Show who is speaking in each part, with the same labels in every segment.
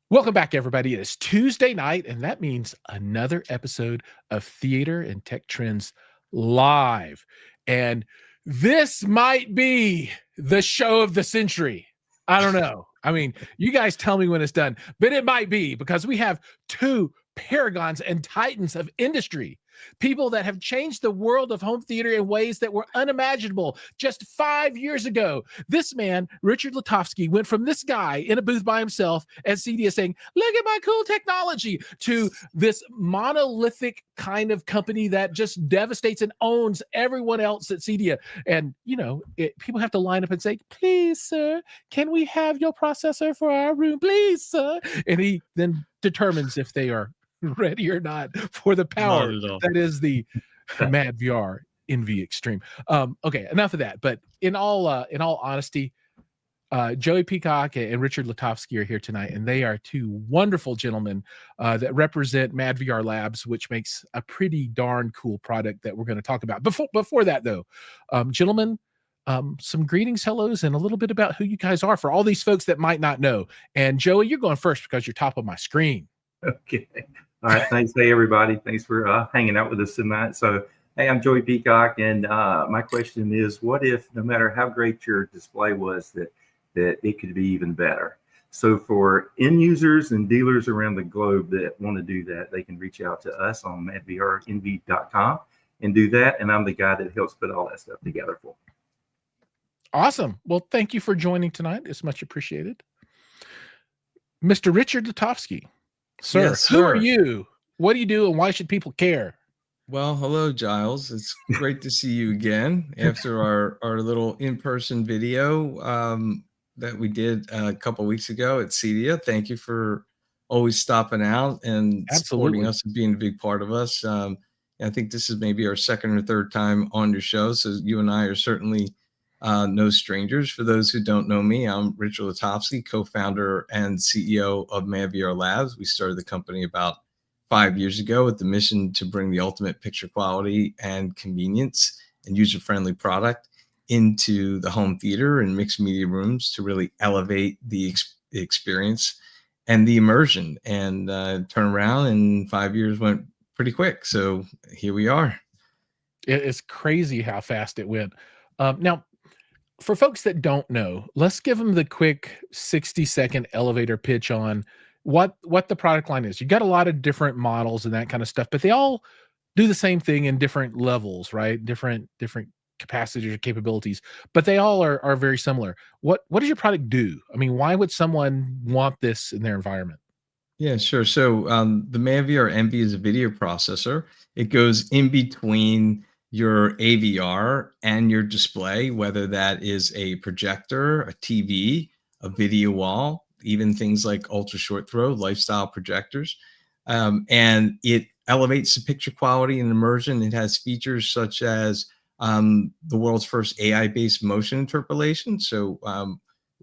Speaker 1: Welcome back, everybody. It is Tuesday night, and that means another episode of Theater and Tech Trends Live. And this might be the show of the century. I don't know. I mean, you guys tell me when it's done, but it might be because we have two paragons and titans of industry, people that have changed the world of home theater in ways that were unimaginable just 5 years ago. This man, Richard Litofsky, went from this guy in a booth by himself at Cedia saying, "Look at my cool technology," to this monolithic kind of company that just devastates and owns everyone else at Cedia. And, people have to line up and say, "Please, sir, can we have your processor for our room, please, sir?" And he then determines if they are ready or not for the power that is the madVR Envy Extreme. Okay, enough of that. But in all honesty, Joey Peacock and Richard Litofsky are here tonight, and they are two wonderful gentlemen that represent madVR Labs, which makes a pretty darn cool product that we're going to talk about. Before that, though, gentlemen, some greetings, hellos, and a little bit about who you guys are for all these folks that might not know. And Joey, you're going first because you're top of my screen.
Speaker 2: Okay. All right. Thanks. Hey, everybody. Thanks for hanging out with us tonight. So, hey, I'm Joey Peacock, and my question is, what if no matter how great your display was, that it could be even better? So for end users and dealers around the globe that want to do that, they can reach out to us on madVRenvy.com and do that. And I'm the guy that helps put all that stuff together for them.
Speaker 1: Awesome. Well, thank you for joining tonight. It's much appreciated. Mr. Richard Litofsky. Sir,
Speaker 3: yes,
Speaker 1: who are you? What do you do, and why should people care?
Speaker 3: Well, hello, Jiles. It's great to see you again after our little in-person video that we did a couple of weeks ago at Cedia. Thank you for always stopping out and supporting us and being a big part of us. I think this is maybe our second or third time on your show, so you and I are certainly no strangers. For those who don't know me, I'm Richard Litofsky, co-founder and CEO of madVR Labs. We started the company about 5 years ago with the mission to bring the ultimate picture quality and convenience and user-friendly product into the home theater and mixed media rooms to really elevate the experience and the immersion. And turn around, and 5 years went pretty quick. So here we are.
Speaker 1: It's crazy how fast it went. Now, for folks that don't know, let's give them the quick 60-second elevator pitch on what the product line is. You got a lot of different models and that kind of stuff, but they all do the same thing in different levels, right? Different capacities or capabilities, but they all are very similar. What does your product do? I mean, why would someone want this in their environment?
Speaker 3: Yeah, sure. So the madVR Envy is a video processor. It goes in between your AVR and your display, whether that is a projector, a TV, a video wall, even things like ultra short throw lifestyle projectors. And it elevates the picture quality and immersion. It has features such as the world's first AI-based motion interpolation. So,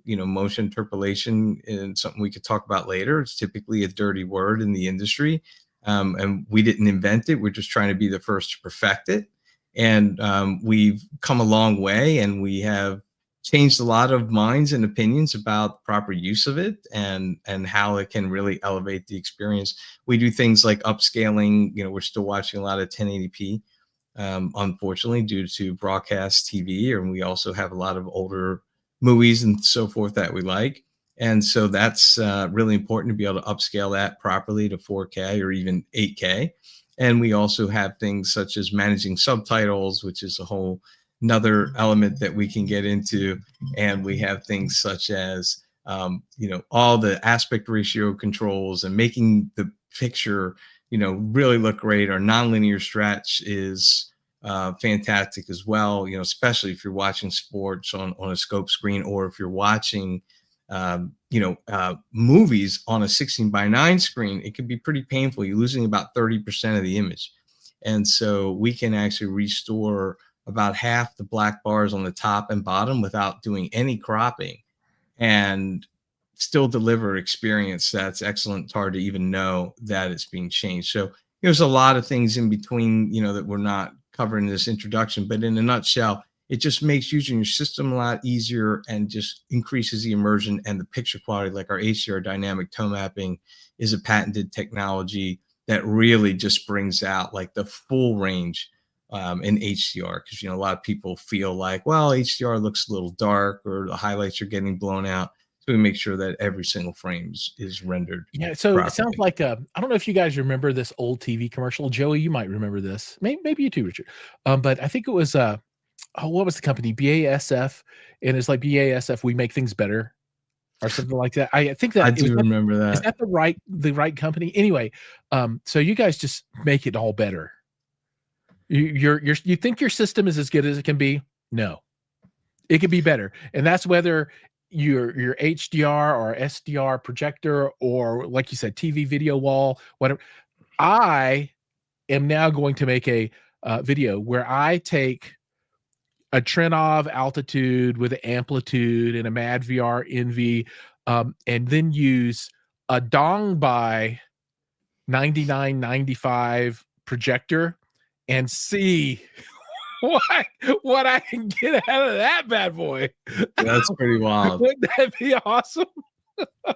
Speaker 3: motion interpolation is something we could talk about later. It's typically a dirty word in the industry. And we didn't invent it. We're just trying to be the first to perfect it. And we've come a long way, and we have changed a lot of minds and opinions about proper use of it and how it can really elevate the experience. We do things like upscaling. We're still watching a lot of 1080p, unfortunately, due to broadcast TV, and we also have a lot of older movies and so forth that we like. And so that's really important to be able to upscale that properly to 4K or even 8K. And we also have things such as managing subtitles, which is a whole another element that we can get into. And we have things such as, all the aspect ratio controls and making the picture, really look great. Our nonlinear stretch is fantastic as well, especially if you're watching sports on a scope screen, or if you're watching movies on a 16:9 screen. It can be pretty painful. You're losing about 30% of the image. And so we can actually restore about half the black bars on the top and bottom without doing any cropping and still deliver experience that's excellent. It's hard to even know that it's being changed. So there's a lot of things in between, that we're not covering in this introduction, but in a nutshell, it just makes using your system a lot easier and just increases the immersion and the picture quality. Like our HDR dynamic tone mapping is a patented technology that really just brings out like the full range in HDR, because a lot of people feel like, well, HDR looks a little dark or the highlights are getting blown out. So we make sure that every single frame is rendered.
Speaker 1: Yeah, so
Speaker 3: properly.
Speaker 1: it sounds like I don't know if you guys remember this old TV commercial. Joey, you might remember this. Maybe you too, Richard. But I think it was what was the company? BASF, and it's like BASF, we make things better, or something like that. I think that
Speaker 3: I do remember
Speaker 1: Is
Speaker 3: that.
Speaker 1: that the right company? Anyway, so you guys just make it all better. You think your system is as good as it can be? No, it can be better, and that's whether your HDR or SDR projector, or like you said, TV video wall, whatever. I am now going to make a video where I take a Trinov altitude with an amplitude and a madVR Envy, and then use a Dongbai 9995 projector and see what I can get out of that bad boy.
Speaker 3: That's pretty wild.
Speaker 1: Wouldn't that be awesome?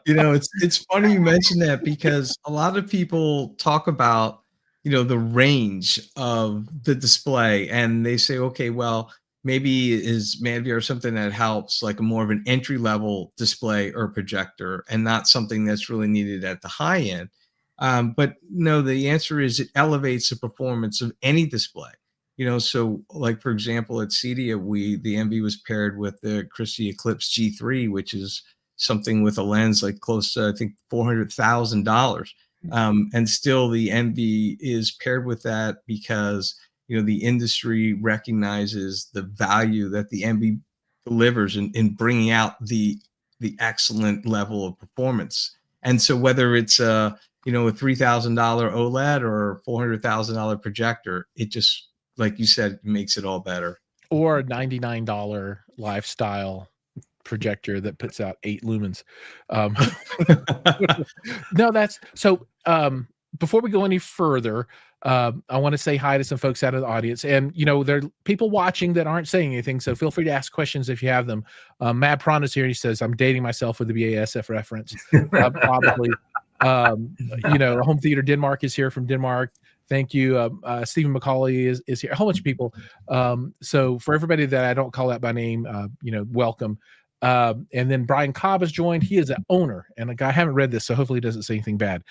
Speaker 3: It's funny you mention that, because a lot of people talk about, the range of the display, and they say, okay, well, maybe is madVR something that helps like a more of an entry level display or projector, and not something that's really needed at the high end. But no, the answer is it elevates the performance of any display. So like, for example, at Cedia, the Envy was paired with the Christie Eclipse G3, which is something with a lens like close to, I think, $400,000. And still the Envy is paired with that because, the industry recognizes the value that the Envy delivers in bringing out the excellent level of performance. And so whether it's a $3,000 OLED or $400,000 projector, it just, like you said, makes it all better.
Speaker 1: Or a $99 lifestyle projector that puts out 8 lumens. No, that's so. Before we go any further, I want to say hi to some folks out of the audience, and there are people watching that aren't saying anything, so feel free to ask questions if you have them. Mad Prawn is here. He says, "I'm dating myself with the BASF reference." Probably. Home Theater Denmark is here from Denmark. Thank you. Stephen McCauley is here. A whole bunch of people. So for everybody that I don't call out by name, welcome. And then Brian Cobb has joined. He is an owner, and I haven't read this, so hopefully he doesn't say anything bad.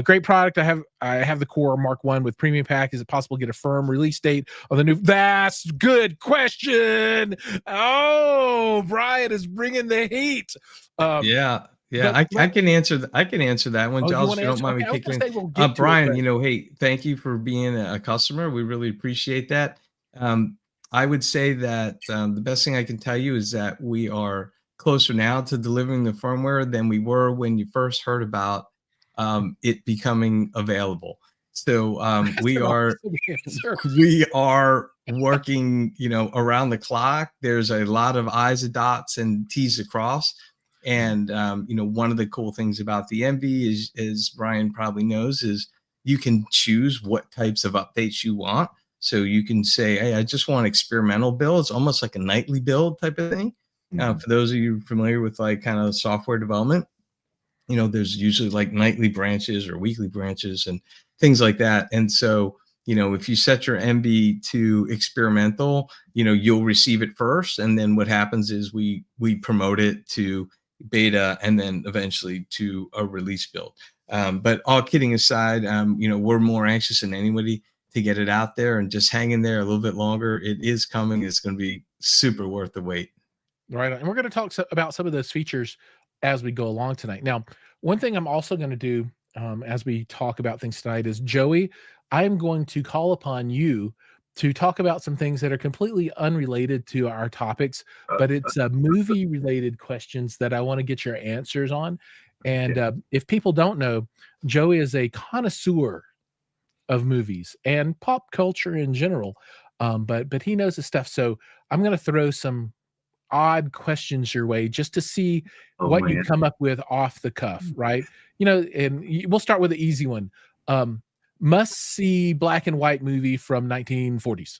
Speaker 1: Great product. I have the Core Mark I with premium pack. Is it possible to get a firm release date of the new? That's good question. Oh, Brian is bringing the heat.
Speaker 3: Yeah, I can answer. I can answer that one, Jiles. If you don't mind me kicking in. Brian, hey, thank you for being a customer. We really appreciate that. I would say that the best thing I can tell you is that we are closer now to delivering the firmware than we were when you first heard about it becoming available. So we are working, around the clock. There's a lot of I's and dots and T's across. And, one of the cool things about the Envy is, as Brian probably knows, is you can choose what types of updates you want. So you can say, hey, I just want experimental builds, almost like a nightly build type of thing. For those of you familiar with like kind of software development, there's usually like nightly branches or weekly branches and things like that. And so, if you set your Envy to experimental, you'll receive it first. And then what happens is we promote it to beta and then eventually to a release build. But all kidding aside, we're more anxious than anybody to get it out there, and just hang in there a little bit longer. It is coming. It's going to be super worth the wait.
Speaker 1: Right. And we're going to talk about some of those features as we go along tonight. Now, one thing I'm also going to do as we talk about things tonight is, Joey, I'm going to call upon you to talk about some things that are completely unrelated to our topics, but it's movie related questions that I want to get your answers on. And if people don't know, Joey is a connoisseur of movies and pop culture in general, but he knows his stuff. So I'm going to throw some odd questions your way just to see what you come up with off the cuff, right? And we'll start with the easy one. Must see black and white movie from 1940s.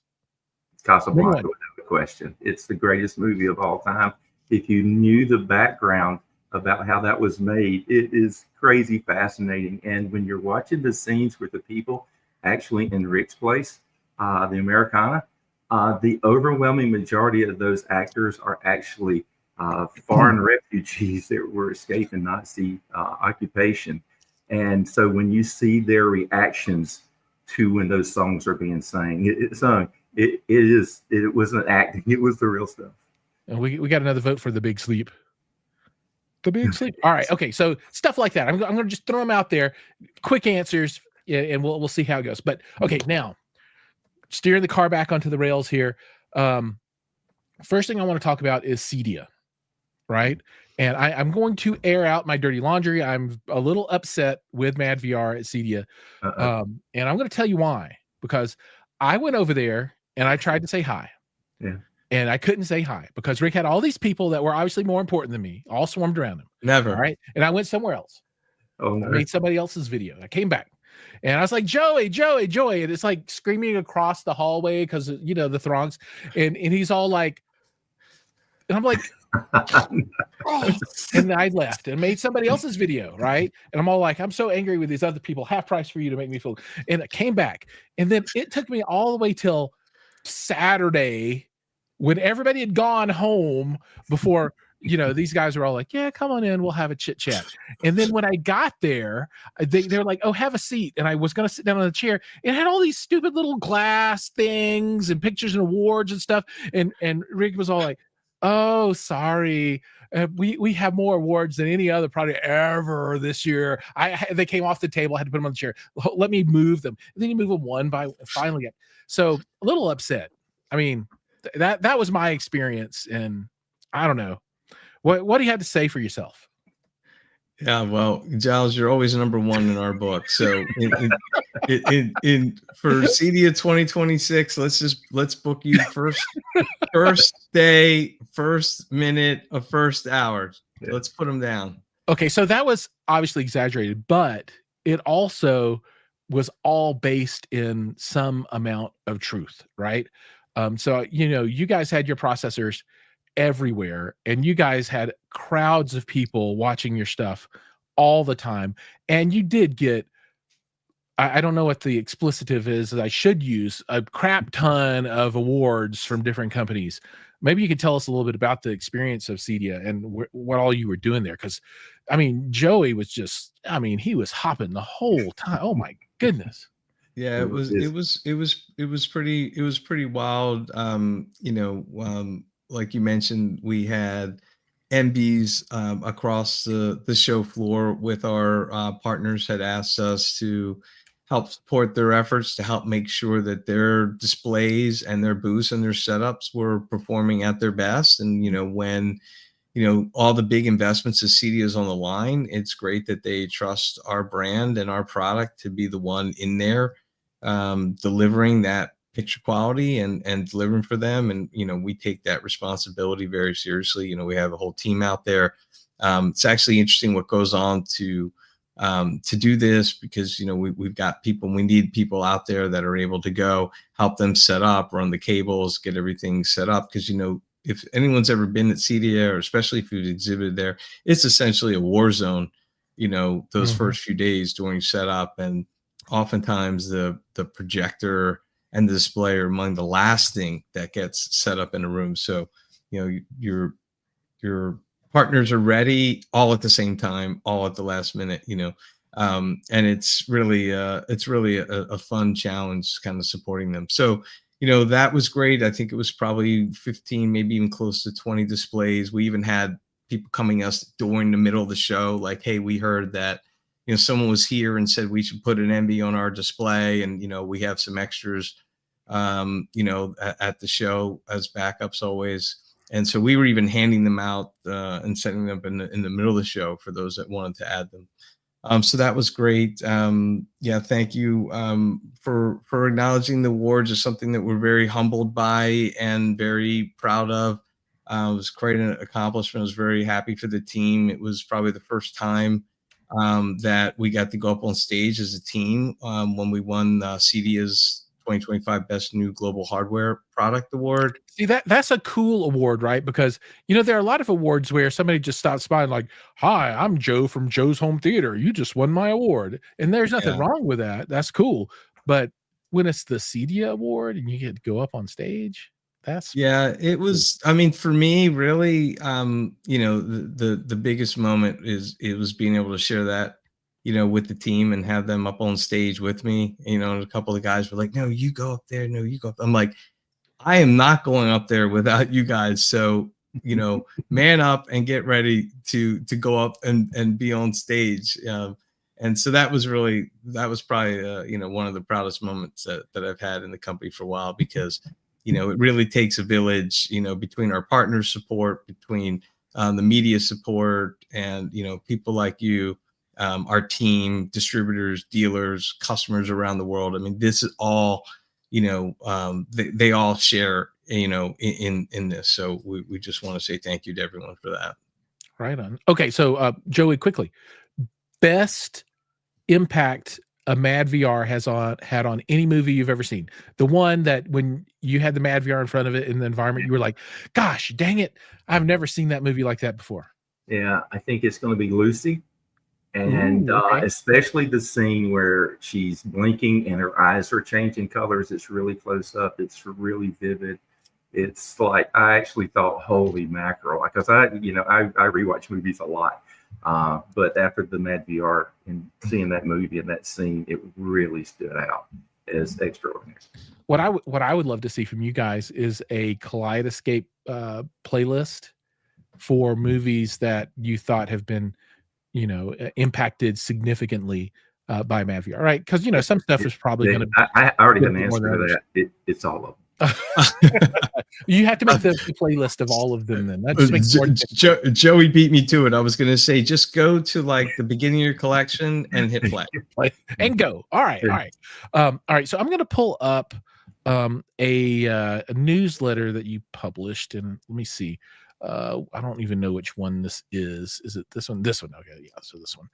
Speaker 2: Casablanca. question. It's the greatest movie of all time. If you knew the background about how that was made, it is crazy fascinating. And when you're watching the scenes with the people actually in Rick's place, the Americana, the overwhelming majority of those actors are actually foreign refugees that were escaping Nazi occupation. And so when you see their reactions to when those songs are being sung, it wasn't acting, it was the real stuff.
Speaker 1: And we got another vote for The Big Sleep. The Big Sleep. All right. Okay. So stuff like that. I'm going to just throw them out there. Quick answers, and we'll see how it goes. But okay, now steering the car back onto the rails here. First thing I want to talk about is Cedia, right? And I'm going to air out my dirty laundry. I'm a little upset with madVR at Cedia. And I'm going to tell you why. Because I went over there and I tried to say hi.
Speaker 2: Yeah.
Speaker 1: And I couldn't say hi because Rick had all these people that were obviously more important than me, all swarmed around him.
Speaker 3: Never.
Speaker 1: All right. And I went somewhere else.
Speaker 2: Oh, no.
Speaker 1: I made somebody else's video. I came back and I was like, Joey. And it's like screaming across the hallway because, you know, the throngs. And he's all like, and I'm like, oh. And I left and made somebody else's video. Right. And I'm all like, I'm so angry with these other people, half price for you to make me feel. And I came back. And then it took me all the way till Saturday when everybody had gone home before, you know, these guys were all like, yeah, come on in, we'll have a chit chat. And then when I got there, they were like, oh, have a seat. And I was going to sit down on the chair. It had all these stupid little glass things and pictures and awards and stuff. And Rick was all like, oh, sorry. We have more awards than any other product ever this year. They came off the table. I had to put them on the chair. Let me move them. And then you move them one by finally. So a little upset. I mean, that was my experience, and I don't know what do you have to say for yourself.
Speaker 3: Yeah, well, Jiles, you're always number one in our book. So in for Cedia 2026, let's book you first day, first minute of first hour. Let's put them down. Okay,
Speaker 1: so that was obviously exaggerated, but it also was all based in some amount of truth, right? So, you know, you guys had your processors everywhere and you guys had crowds of people watching your stuff all the time. And you did get, I don't know what the explicitive is that I should use, a crap ton of awards from different companies. Maybe you could tell us a little bit about the experience of Cedia and what all you were doing there. Cause I mean, Joey was just, I mean, he was hopping the whole time. Oh my goodness.
Speaker 3: Yeah, it was pretty wild. You know, like you mentioned, we had MBs across the show floor with our partners had asked us to help support their efforts to help make sure that their displays and their booths and their setups were performing at their best. And, you know, when, you know, all the big investments of Cedia is on the line, it's great that they trust our brand and our product to be the one in there delivering that picture quality and delivering for them. And, you know, we take that responsibility very seriously. You know, we have a whole team out there. It's actually interesting what goes on to do this because, you know, we've got people, we need people out there that are able to go help them set up, run the cables, get everything set up. Cause, you know, if anyone's ever been at Cedia, or especially if you've exhibited there, it's essentially a war zone, you know, those first few days during setup. And oftentimes the projector and the display are among the last thing that gets set up in a room. So, you know, your partners are ready all at the same time, all at the last minute, you know, and it's really a fun challenge kind of supporting them. So, you know, that was great. I think it was probably 15, maybe even close to 20 displays. We even had people coming us during the middle of the show, like, hey, we heard that, you know, someone was here and said we should put an Envy on our display, and, you know, we have some extras, you know, at the show as backups always. And so we were even handing them out and setting them up in the middle of the show for those that wanted to add them. So that was great. Yeah, thank you for acknowledging the awards. Is something that we're very humbled by and very proud of. It was quite an accomplishment. I was very happy for the team. It was probably the first time that we got to go up on stage as a team when we won Cedia's 2025 Best New Global Hardware Product Award.
Speaker 1: See, that's a cool award, right? Because, you know, there are a lot of awards where somebody just stops by and like, hi, I'm Joe from Joe's Home Theater. You just won my award. And there's nothing wrong with that. That's cool. But when it's the Cedia award and you get to go up on stage, that's
Speaker 3: it was, I mean, for me, really, you know, the biggest moment it was being able to share that, you know, with the team and have them up on stage with me, you know, and a couple of guys were like, no, you go up there. No, you go up. I'm like, I am not going up there without you guys. So, you know, man up and get ready to go up and be on stage. And so that was probably, you know, one of the proudest moments that I've had in the company for a while, because, you know, it really takes a village, you know, between our partner support, between the media support, and, you know, people like you, our team, distributors, dealers, customers around the world. I mean, this is all, you know, they all share, you know, in this. So we just want to say thank you to everyone for that.
Speaker 1: right on. Okay, so Joey, quickly, best impact a madVR has had on any movie you've ever seen. The one that when you had the madVR in front of it in the environment, you were like, gosh, dang it, I've never seen that movie like that before.
Speaker 2: Yeah, I think it's going to be Lucy. And especially the scene where she's blinking and her eyes are changing colors. It's really close up. It's really vivid. It's like, I actually thought, holy mackerel, because I rewatch movies a lot. But after the madVR and seeing that movie and that scene, it really stood out as extraordinary.
Speaker 1: What I would love to see from you guys is a Kaleidoscape playlist for movies that you thought have been, you know, impacted significantly by madVR, right? Because, you know, some stuff is probably going to.
Speaker 2: I already have an answer to that. It's all of them.
Speaker 1: You have to make the playlist of all of them. Then that just makes
Speaker 3: Joey beat me to it. I was going to say, just go to like the beginning of your collection and hit play
Speaker 1: and go. All right. All right. So I'm going to pull up a newsletter that you published, and let me see. I don't even know which one this is. Is it this one? This one. Okay, yeah. So this one.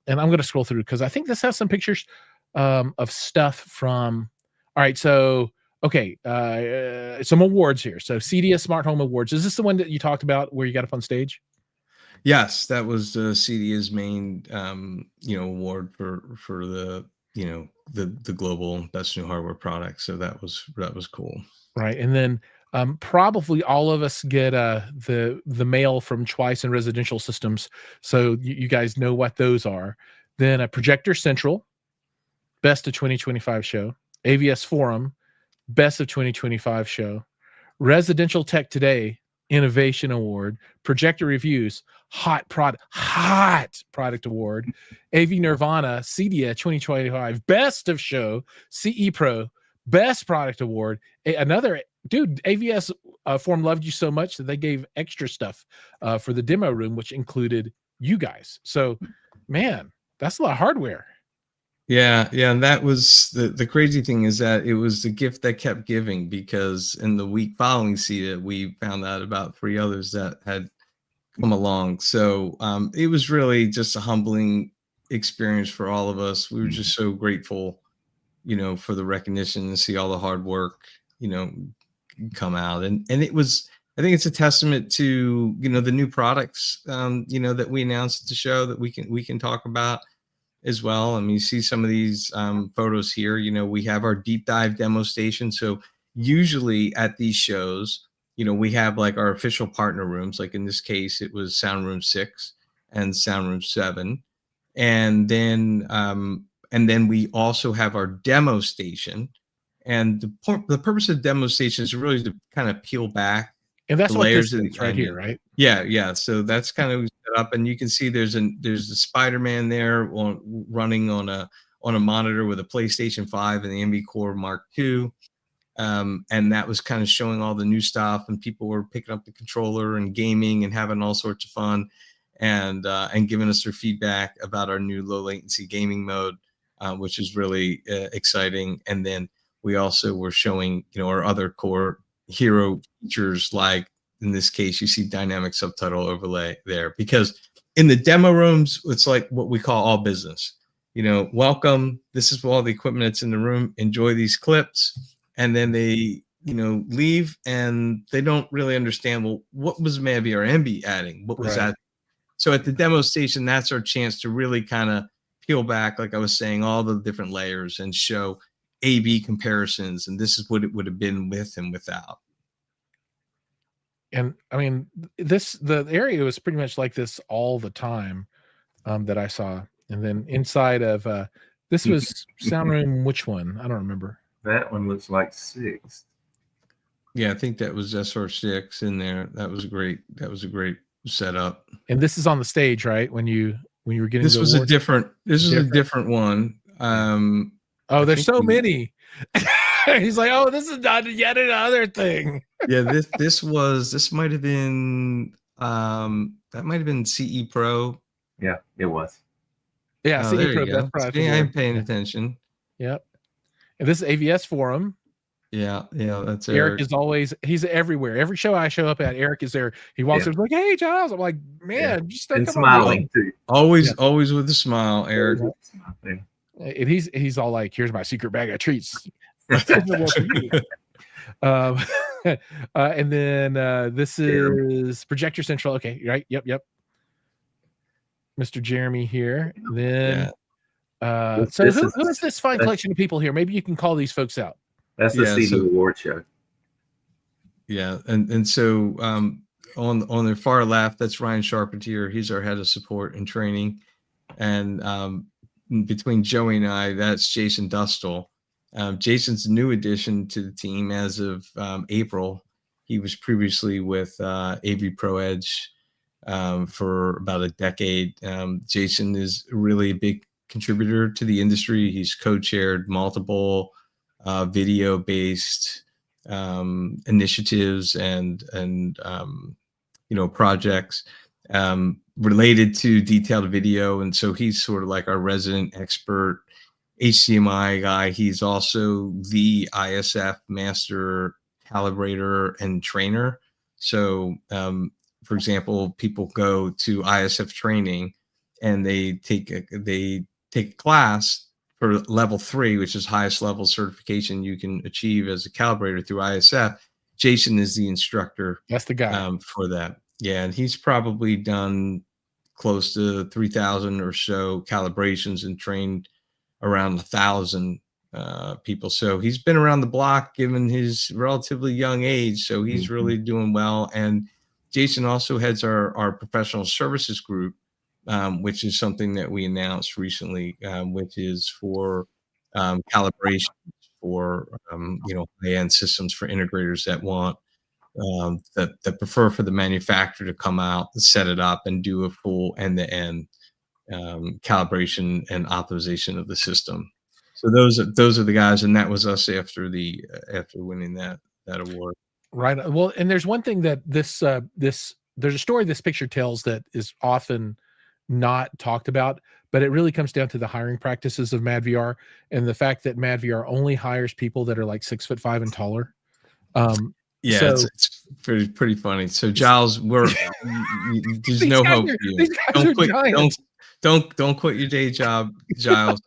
Speaker 1: And I'm going to scroll through because I think this has some pictures of stuff from. All right, so okay, some awards here. So Cedia Smart Home Awards. Is this the one that you talked about where you got up on stage?
Speaker 3: Yes, that was Cedia's main, you know, award for the, you know, the global best new hardware product. So that was cool. Right,
Speaker 1: and then probably all of us get the mail from Twice and Residential Systems, so you guys know what those are. Then a Projector Central, Best of 2025 show. AVS Forum, Best of 2025 show. Residential Tech Today, Innovation Award. Projector Reviews, Hot Product Award. AV Nirvana, Cedia 2025, Best of Show. CE Pro, Best Product Award. Another dude, AVS Forum loved you so much that they gave extra stuff for the demo room, which included you guys. So, man, that's a lot of hardware.
Speaker 3: Yeah, and that was the crazy thing, is that it was the gift that kept giving, because in the week following Cedia, we found out about 3 others that had come along. So it was really just a humbling experience for all of us. We were just so grateful, you know, for the recognition and see all the hard work, you know, come out. And it was, I think it's a testament to, you know, the new products, you know, that we announced at the show that we can talk about as well. I mean, you see some of these photos here. You know, we have our deep dive demo station. So usually at these shows, you know, we have like our official partner rooms. Like in this case, it was Sound Room 6 and Sound Room 7. And then we also have our demo station. And the purpose of the demo station is really to kind of peel back.
Speaker 1: And that's
Speaker 3: the
Speaker 1: what
Speaker 3: layers
Speaker 1: this
Speaker 3: of
Speaker 1: is right here, right?
Speaker 3: Yeah. So that's kind of set up, and you can see there's the Spider-Man there running on a monitor with a PlayStation 5 and the Envy Core MK2. And that was kind of showing all the new stuff, and people were picking up the controller and gaming and having all sorts of fun, and giving us their feedback about our new low latency gaming mode, which is really exciting. And then we also were showing, you know, our other core hero features, like in this case, you see dynamic subtitle overlay there, because in the demo rooms, it's like what we call all business. welcome. This is all the equipment that's in the room. Enjoy these clips. And then they, leave and they don't really understand, well, what was madVR Envy adding? What was that? So at the demo station, that's our chance to really kind of peel back, like I was saying, all the different layers and show A/B comparisons. And this is what it would have been with and without.
Speaker 1: And I mean, the area was pretty much like this all the time that I saw. And then inside of this was sound room, which one? I don't remember.
Speaker 2: That one looks like 6.
Speaker 3: Yeah, I think that was SR6 in there. That was great. That was a great setup.
Speaker 1: And this is on the stage, right? When you were getting
Speaker 3: this was
Speaker 1: awards?
Speaker 3: a different one.
Speaker 1: Oh, there's so many. He's like, oh, this is not yet another thing.
Speaker 3: Yeah, this might have been that might have been CE Pro.
Speaker 2: Yeah, it was.
Speaker 1: Yeah,
Speaker 3: CE
Speaker 1: Pro Best Product
Speaker 3: See,
Speaker 1: Award.
Speaker 3: I'm paying attention.
Speaker 1: Yep. And this is AVS Forum.
Speaker 3: Yeah, that's
Speaker 1: Eric is always, he's everywhere. Every show I show up at, Eric is there. He walks up like, hey, Giles. I'm like, man, just
Speaker 2: and smiling too.
Speaker 3: Always with a smile, Eric.
Speaker 1: And he's all like, here's my secret bag of treats. And then this is Projector Central. Okay, right. Yep. Mr. Jeremy here. Then so who is this fine collection of people here? Maybe you can call these folks out.
Speaker 2: That's the Cedia award show.
Speaker 3: Yeah, and so on the far left, that's Ryan Charpentier. He's our head of support and training. And between Joey and I, that's Jason Dustle. Jason's a new addition to the team as of April. He was previously with AV Pro Edge for about a decade. Jason is really a big contributor to the industry. He's co-chaired multiple video-based initiatives and projects related to detailed video, and so he's sort of like our resident expert HDMI guy. He's also the ISF master calibrator and trainer. So, for example, people go to ISF training and they take a class for level 3, which is highest level certification you can achieve as a calibrator through ISF. Jason is the instructor.
Speaker 1: That's the guy
Speaker 3: for that. Yeah, and he's probably done close to 3,000 or so calibrations and trained around 1,000 people. So he's been around the block given his relatively young age. So he's really doing well. And Jason also heads our professional services group, which is something that we announced recently, which is for calibration for high-end systems for integrators that want that prefer for the manufacturer to come out, set it up, and do a full end-to-end calibration and optimization of the system. So those are the guys, and that was us after winning that award.
Speaker 1: Right. Well, and there's one thing that there's a story this picture tells that is often not talked about, but it really comes down to the hiring practices of madVR and the fact that madVR only hires people that are like 6'5" and taller.
Speaker 3: Yeah,
Speaker 1: so,
Speaker 3: it's pretty funny. So Giles, there's no hope for you. Don't quit your day job, Giles.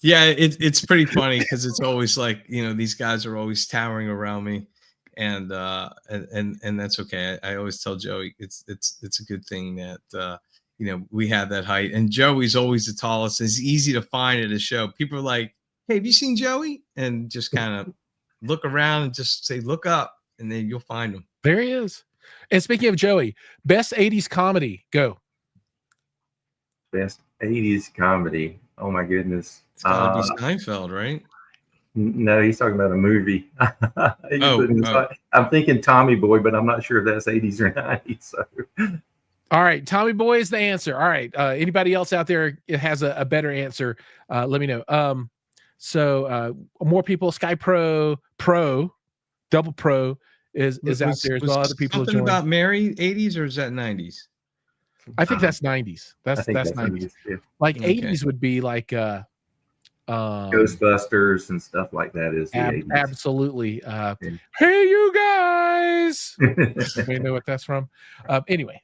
Speaker 3: Yeah, it's pretty funny because it's always like, these guys are always towering around me, and that's okay. I always tell Joey it's a good thing that we have that height, and Joey's always the tallest. It's easy to find at a show. People are like, hey, have you seen Joey? And just kind of look around and just say, look up, and then you'll find him.
Speaker 1: There he is. And speaking of Joey, best 80s comedy, go.
Speaker 2: Best 80s comedy. Oh my goodness.
Speaker 3: It's gotta be Seinfeld, right?
Speaker 2: No, he's talking about a movie. I'm thinking Tommy Boy, but I'm not sure if that's 80s or 90s. So.
Speaker 1: All right, Tommy Boy is the answer. All right, anybody else out there has a better answer? Let me know. So more people. Sky Pro, Double Pro is out there as well. Other people
Speaker 3: something about Mary 80s, or is that 90s?
Speaker 1: I think that's 90s. That's 90s.
Speaker 2: Yeah.
Speaker 1: Like 80s would be like
Speaker 2: Ghostbusters and stuff like that is the 80s.
Speaker 1: Absolutely. Hey, you guys. You know what that's from? Anyway,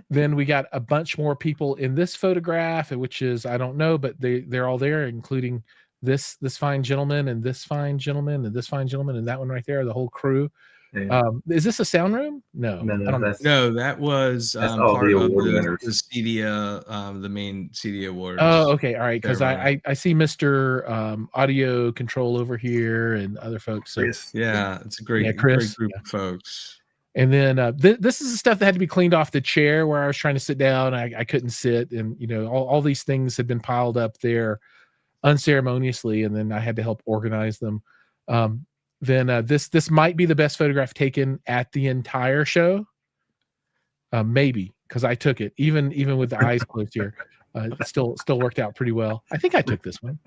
Speaker 1: Then we got a bunch more people in this photograph, which is, I don't know, but they're all there, including this fine gentleman and this fine gentleman and this fine gentleman and that one right there, the whole crew.
Speaker 2: Yeah.
Speaker 1: Is this a sound room? No,
Speaker 2: No,
Speaker 1: I don't know.
Speaker 3: No, that was
Speaker 2: That's all
Speaker 3: part
Speaker 2: the
Speaker 3: of
Speaker 2: award
Speaker 3: the
Speaker 2: winners.
Speaker 3: Cedia, the main Cedia awards.
Speaker 1: Oh, okay, all right. Because
Speaker 3: ceremony.
Speaker 1: I see Mr. Audio Control over here and other folks. So
Speaker 2: Chris.
Speaker 3: Yeah, it's a great,
Speaker 1: Yeah, Chris,
Speaker 3: great group of folks.
Speaker 1: and then this is the stuff that had to be cleaned off the chair where I was trying to sit down. I couldn't sit, and all these things had been piled up there unceremoniously, and then I had to help organize them. Then this might be the best photograph taken at the entire show. Maybe because I took it, even with the eyes closed here. It still worked out pretty well. I think I took this one.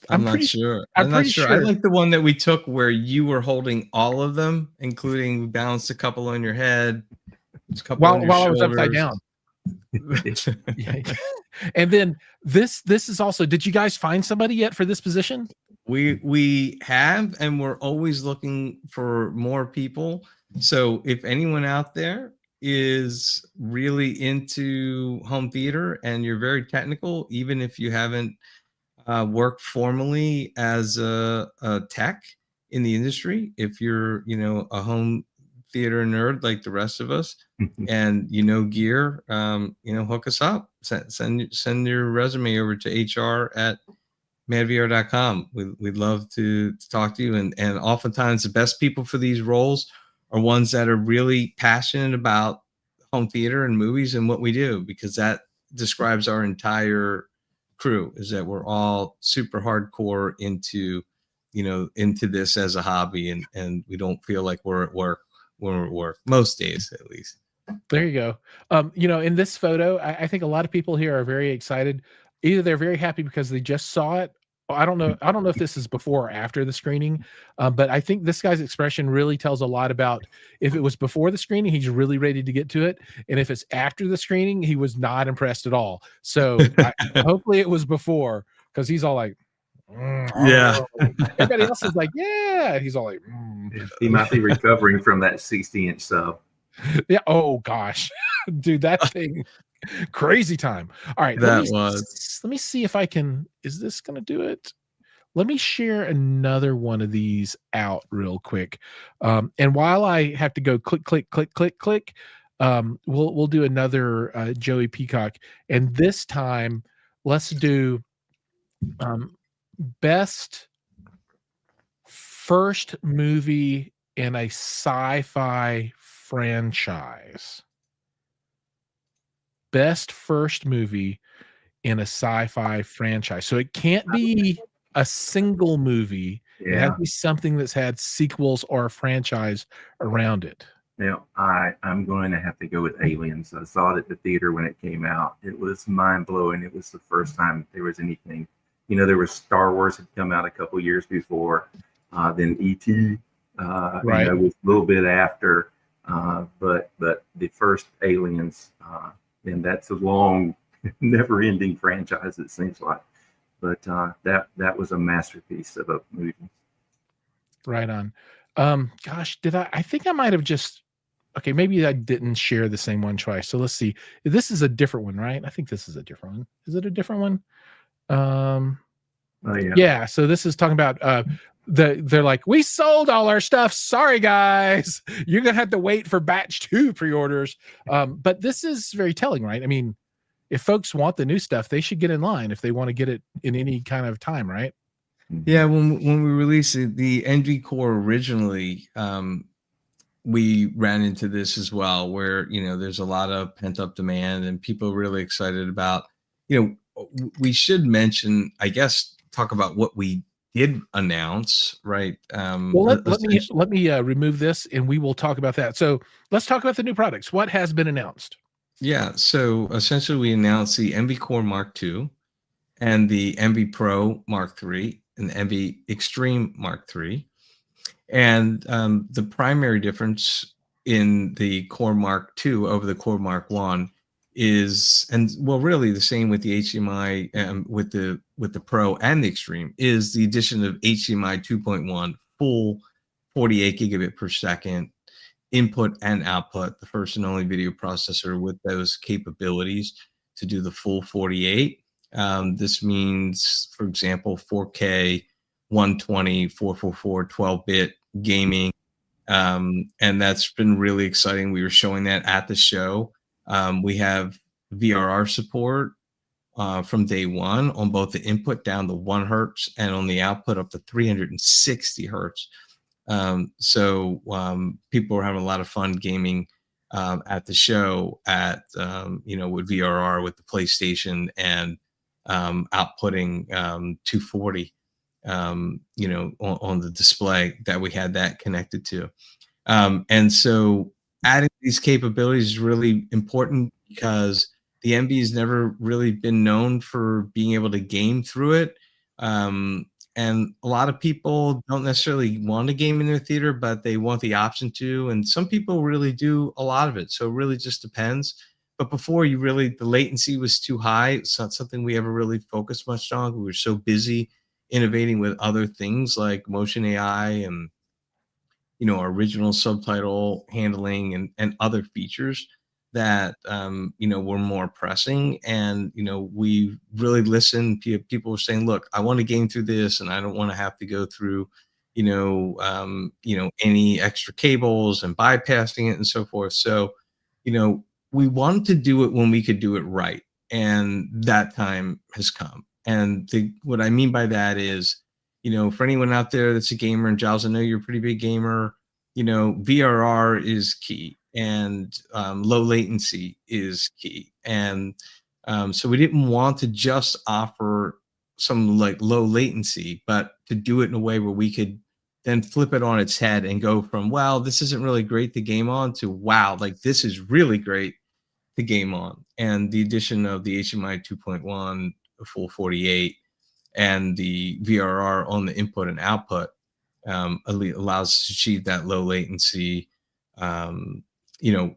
Speaker 3: I'm not sure.
Speaker 1: I'm
Speaker 3: not
Speaker 1: pretty
Speaker 3: sure. I like the one that we took where you were holding all of them, including we balanced a couple on your head, a couple on your
Speaker 1: while I was upside down. Yeah. And then this is also, did you guys find somebody yet for this position?
Speaker 3: We have, and we're always looking for more people. So if anyone out there is really into home theater and you're very technical, even if you haven't worked formally as a tech in the industry, if you're a home theater nerd like the rest of us, and gear, hook us up. Send your resume over to HR@madvr.com. We'd love to talk to you. And oftentimes the best people for these roles are ones that are really passionate about home theater and movies and what we do, because that describes our entire crew, is that we're all super hardcore into this as a hobby, and we don't feel like we're at work when we're at work, most days at least.
Speaker 1: There you go. In this photo, I think a lot of people here are very excited. Either they're very happy because they just saw it. I don't know if this is before or after the screening, but I think this guy's expression really tells a lot about if it was before the screening, he's really ready to get to it. And if it's after the screening, he was not impressed at all. So hopefully it was before, because he's all like,
Speaker 3: yeah.
Speaker 1: Everybody else is like, yeah. And he's all like,
Speaker 2: He might be recovering from that 60-inch sub.
Speaker 1: Yeah. Oh gosh, dude, that thing, crazy time. All right,
Speaker 3: let
Speaker 1: me see if I can. Is this gonna do it? Let me share another one of these out real quick. And while I have to go click, we'll do another Joey Peacock, and this time let's do best first movie in a sci-fi franchise. Best first movie in a sci-fi franchise. So it can't be a single movie.
Speaker 2: Yeah.
Speaker 1: It has to be something that's had sequels or a franchise around it.
Speaker 2: Now, I'm going to have to go with Aliens. I saw it at the theater when it came out. It was mind-blowing. It was the first time there was anything. There was Star Wars had come out a couple years before. Then E.T.
Speaker 1: Right.
Speaker 2: Was a little bit after. But the first Aliens, and that's a long, never-ending franchise, it seems like. But that was a masterpiece of a movie.
Speaker 1: Right on. Gosh, I think I might have just. Okay, maybe I didn't share the same one twice. So let's see. This is a different one, right? I think this is a different one. Is it a different one?
Speaker 2: Oh, yeah.
Speaker 1: Yeah. So this is talking about they're like, we sold all our stuff. Sorry, guys. You're gonna have to wait for batch 2 pre-orders. But this is very telling, right? I mean, if folks want the new stuff, they should get in line if they want to get it in any kind of time, right?
Speaker 3: Yeah, when we released the Envy Core originally, we ran into this as well, where there's a lot of pent-up demand and people really excited about. We should mention, I guess, talk about what we did announce, right?
Speaker 1: Well, let me remove this, and we will talk about that. So let's talk about the new products. What has been announced?
Speaker 3: Yeah, so essentially we announced the Envy Core Mark II and the Envy Pro Mark III and the Envy Extreme Mark III. And the primary difference in the Core Mark II over the Core Mark I is, and well, really the same with the HDMI with the Pro and the Extreme, is the addition of HDMI 2.1 full 48 gigabit per second input and output, the first and only video processor with those capabilities to do the full 48. This means, for example, 4K, 120, 444, 12-bit gaming. And that's been really exciting. We were showing that at the show. We have VRR support from day one on both the input down to 1 hertz and on the output up to 360 hertz. So people were having a lot of fun gaming at the show at, with VRR, with the PlayStation, and outputting 240, on the display that we had that connected to. And so adding these capabilities is really important because the Envy has never really been known for being able to game through it. And a lot of people don't necessarily want to game in their theater, but they want the option to. And some people really do a lot of it. So it really just depends. But before, the latency was too high. It's not something we ever really focused much on. We were so busy innovating with other things like motion AI and, our original subtitle handling and other features that, were more pressing. And, we really listened. People were saying, look, I want to game through this and I don't want to have to go through, any extra cables and bypassing it and so forth. So, we wanted to do it when we could do it right. And that time has come. And what I mean by that is, for anyone out there that's a gamer, and Jiles, I know you're a pretty big gamer, VRR is key, and low latency is key. And so we didn't want to just offer some like low latency, but to do it in a way where we could then flip it on its head and go from, wow, this isn't really great to game on, to, wow, like this is really great to game on. And the addition of the HDMI 2.1, a full 48, and the VRR on the input and output allows us to achieve that low latency,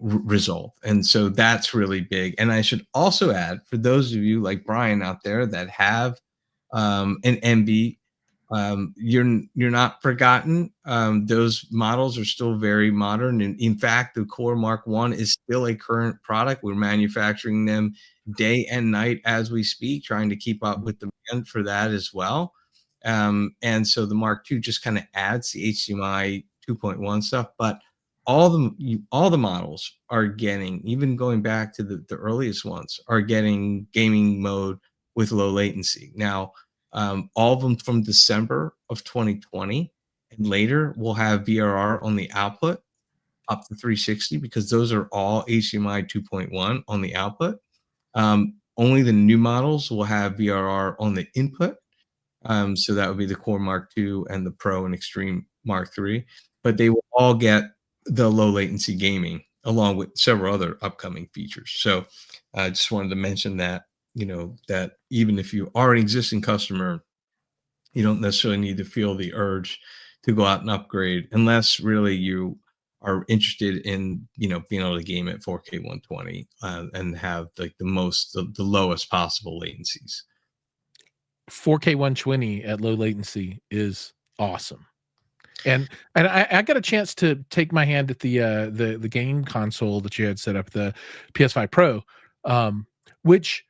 Speaker 3: result. And so that's really big. And I should also add, for those of you like Brian out there that have an Envy, you're not forgotten. Those models are still very modern. And in fact, the Core Mark 1 is still a current product. We're manufacturing them day and night as we speak, trying to keep up with demand for that as well. And so the Mark 2 just kind of adds the HDMI 2.1 stuff, but all the models are getting, even going back to the earliest ones, are getting gaming mode with low latency. Now, all of them from December of 2020 and later will have VRR on the output up to 360, because those are all HDMI 2.1 on the output. Only the new models will have VRR on the input. So that would be the Core Mark 2 and the Pro and Extreme Mark 3, but they will all get the low latency gaming along with several other upcoming features. So I just wanted to mention that, that even if you are an existing customer, you don't necessarily need to feel the urge to go out and upgrade unless really you are interested in, being able to game at 4K 120 and have like the lowest possible latencies.
Speaker 1: 4K 120 at low latency is awesome. And I got a chance to take my hand at the game console that you had set up, the PS5 Pro, which,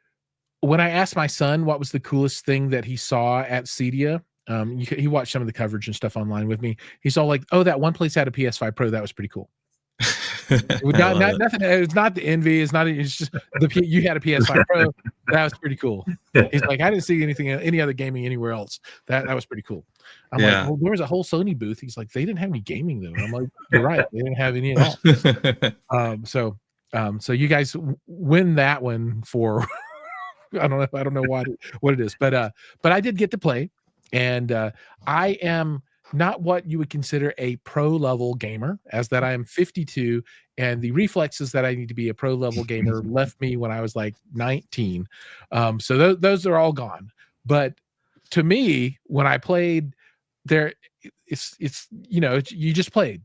Speaker 1: when I asked my son what was the coolest thing that he saw at Cedia, he watched some of the coverage and stuff online with me. He's all like, "Oh, that one place had a PS5 Pro. That was pretty cool." Nothing. It's not the Envy. It's not. It's just you had a PS5 Pro. That was pretty cool. He's like, I didn't see any other gaming anywhere else. That was pretty cool. I'm like, well, there was a whole Sony booth. He's like, they didn't have any gaming though. I'm like, you're right. They didn't have any at all. So you guys win that one for. I don't know what it is, but I did get to play, and I am not what you would consider a pro level gamer, as that I am 52, and the reflexes that I need to be a pro level gamer left me when I was like 19. So those are all gone. But to me, when I played there, it's you just played.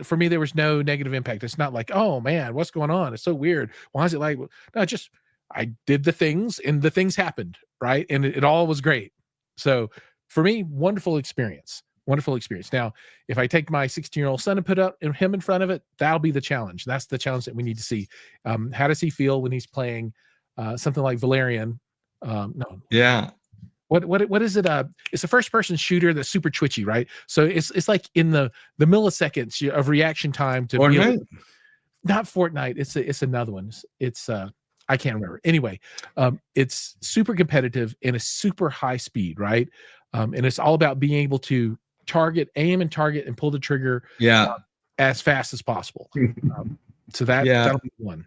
Speaker 1: For me, there was no negative impact. It's not like, oh man, what's going on? It's so weird. Why is it like? No, just I did the things and the things happened, right? And it all was great. So for me, wonderful experience. Wonderful experience. Now, if I take my 16-year-old son and put him in front of it, that'll be the challenge. That's the challenge that we need to see. How does he feel when he's playing something like Valerian? No.
Speaker 3: Yeah.
Speaker 1: What is it? It's a first-person shooter that's super twitchy, right? So it's like in the milliseconds of reaction time to
Speaker 3: Fortnite?
Speaker 1: not Fortnite. It's another one. It's I can't remember. Anyway, it's super competitive and a super high speed, right? And it's all about being able to aim and target and pull the trigger as fast as possible. So that'll be one.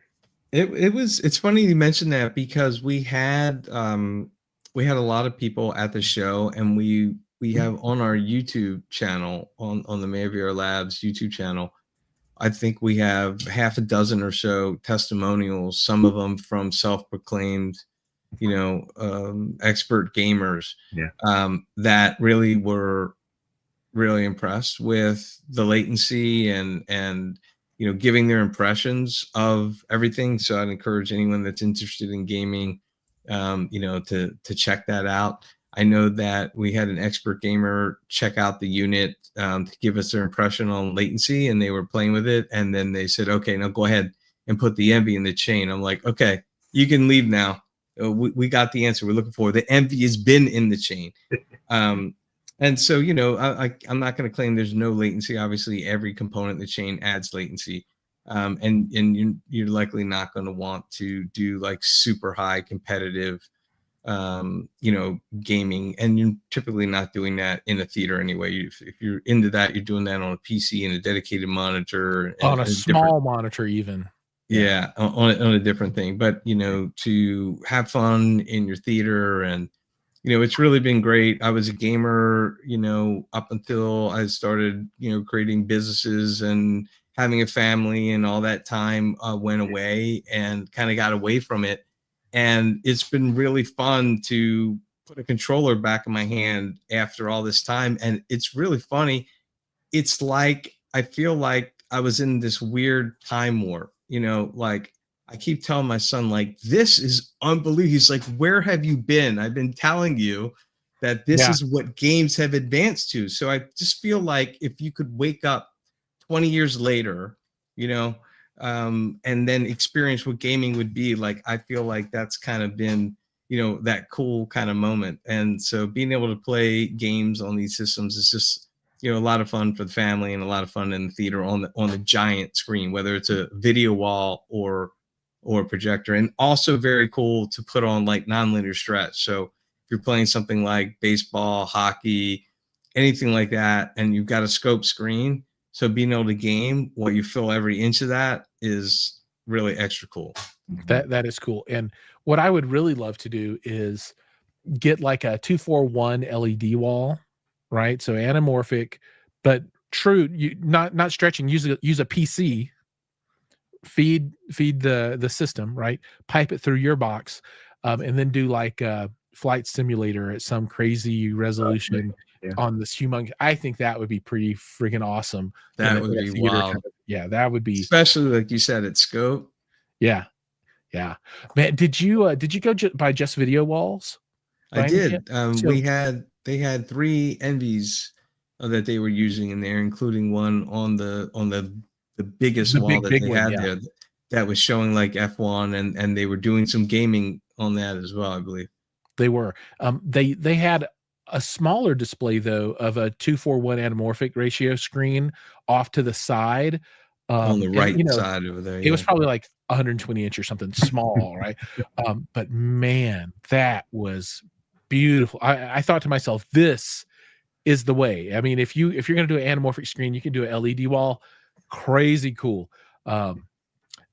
Speaker 3: It's funny you mentioned that, because we had a lot of people at the show, and we have on our YouTube channel, on the madVR Labs YouTube channel, I think we have half a dozen or so testimonials, some of them from self-proclaimed, expert gamers, that really were really impressed with the latency and giving their impressions of everything. So I'd encourage anyone that's interested in gaming, to check that out. I know that we had an expert gamer check out the unit to give us their impression on latency, and they were playing with it. And then they said, okay, now go ahead and put the Envy in the chain. I'm like, okay, you can leave now. We got the answer we're looking for. The Envy has been in the chain. And so, I'm not going to claim there's no latency. Obviously, every component in the chain adds latency. And you're likely not going to want to do like super high competitive gaming, and you're typically not doing that in a theater anyway. If you're into that, you're doing that on a PC and a dedicated monitor,
Speaker 1: on a small monitor even.
Speaker 3: On a different thing. But to have fun in your theater, and it's really been great. I was a gamer up until I started creating businesses and having a family, and all that time went away and kind of got away from it. And it's been really fun to put a controller back in my hand after all this time. And it's really funny. It's like, I feel like I was in this weird time warp, like I keep telling my son, like, this is unbelievable. He's like, where have you been? I've been telling you that this is what games have advanced to. So I just feel like if you could wake up 20 years later, and then experience what gaming would be like, I feel like that's kind of been, that cool kind of moment. And so being able to play games on these systems is just, a lot of fun for the family, and a lot of fun in the theater on the giant screen, whether it's a video wall or a projector. And also very cool to put on like nonlinear stretch. So if you're playing something like baseball, hockey, anything like that, and you've got a scope screen, so being able to game while you fill every inch of that is really extra cool.
Speaker 1: That is cool. And what I would really love to do is get like a 241 LED wall, right? So anamorphic, but true, not stretching. Use a PC, feed the system, right? Pipe it through your box, and then do like a flight simulator at some crazy resolution on this humongous. I think that would be pretty freaking awesome.
Speaker 3: That would be wild.
Speaker 1: That would be,
Speaker 3: especially like you said, at scope.
Speaker 1: Yeah. Man, did you go buy Just Video walls?
Speaker 3: I did. They had 3 Envies that they were using in there, including one on the biggest wall that they had there that was showing like F1, and they were doing some gaming on that as well, I believe.
Speaker 1: They were. They had a smaller display though of a 2:1 anamorphic ratio screen off to the side.
Speaker 3: On the right side over there.
Speaker 1: It was probably like 120 inch or something small, right? But man, that was beautiful. I thought to myself, this is the way. I mean, if you're going to do an anamorphic screen, you can do an LED wall. Crazy cool.